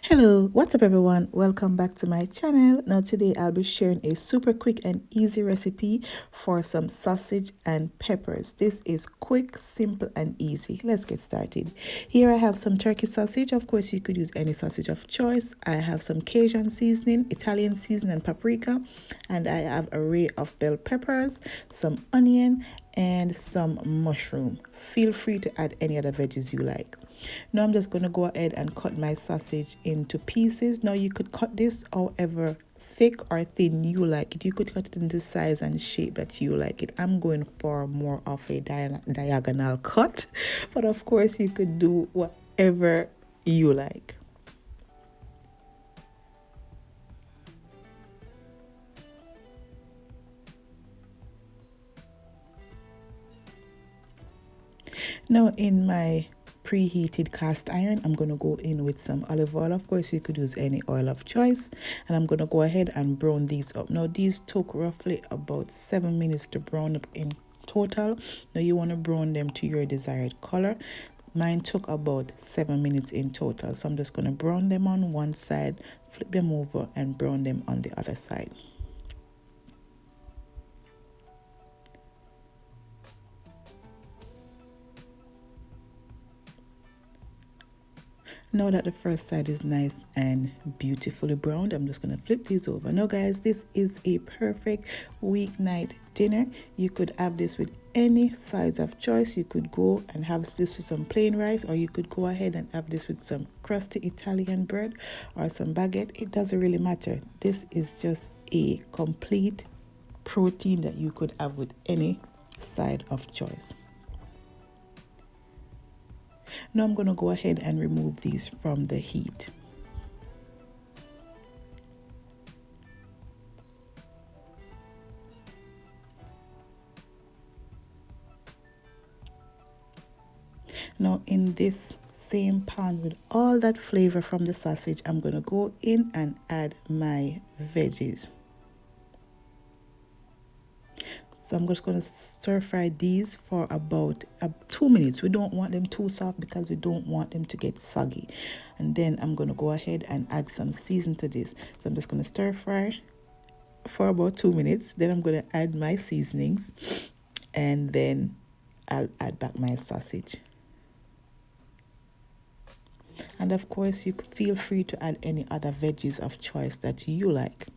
Hello, what's up everyone? Welcome back to my channel. Now today I'll be sharing a super quick and easy recipe for some sausage and peppers. This is quick, simple and easy. Let's get started. Here I have some turkey sausage. Of course you could use any sausage of choice. I have some Cajun seasoning, Italian seasoning and paprika, and I have an array of bell peppers, some onion and some mushroom. Feel free to add any other veggies you like. Now I'm just going to go ahead and cut my sausage into pieces. Now you could cut this however thick or thin you like it. You could cut it in the size and shape that you like it. I'm going for more of a diagonal cut, but of course you could do whatever you like. Now in my preheated cast iron, I'm going to go in with some olive oil. Of course you could use any oil of choice, and I'm going to go ahead and brown these up. Now these took roughly about 7 minutes to brown up in total. Now you want to brown them to your desired color. Mine took about 7 minutes in total, so I'm just going to brown them on one side, flip them over and brown them on the other side. Now that the first side is nice and beautifully browned, I'm just going to flip these over. Now guys, this is a perfect weeknight dinner. You could have this with any sides of choice. You could go and have this with some plain rice, or you could go ahead and have this with some crusty Italian bread or some baguette. It doesn't really matter. This is just a complete protein that you could have with any side of choice. Now I'm going to go ahead and remove these from the heat. Now in this same pan with all that flavor from the sausage, I'm going to go in and add my veggies. So I'm just going to stir fry these for about 2 minutes. We don't want them too soft because we don't want them to get soggy. And then I'm going to go ahead and add some season to this. So I'm just going to stir fry for about 2 minutes. Then I'm going to add my seasonings, and then I'll add back my sausage. And of course you could feel free to add any other veggies of choice that you like.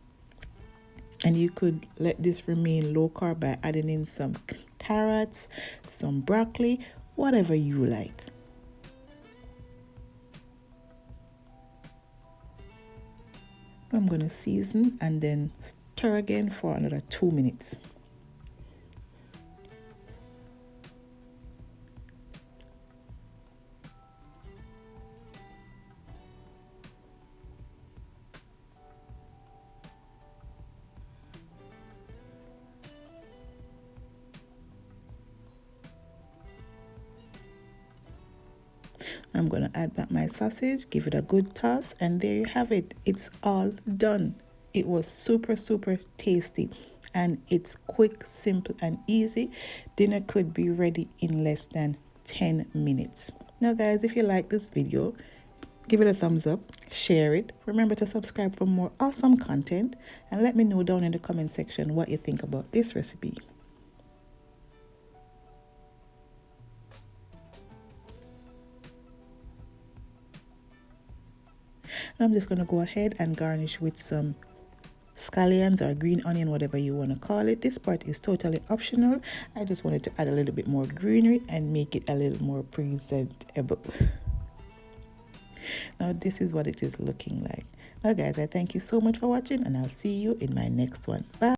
And you could let this remain low carb by adding in some carrots, some broccoli, whatever you like. I'm going to season and then stir again for another 2 minutes. I'm going to add back my sausage, give it a good toss, and there you have it. It's all done. It was super tasty, and it's quick, simple and easy. Dinner could be ready in less than 10 minutes. Now guys, if you like this video, give it a thumbs up, share it. Remember to subscribe for more awesome content, and let me know down in the comment section what you think about this recipe. I'm just going to go ahead and garnish with some scallions or green onion, whatever you want to call it. This part is totally optional. I just wanted to add a little bit more greenery and make it a little more presentable. Now this is what it is looking like. Now guys, I thank you so much for watching, and I'll see you in my next one. Bye.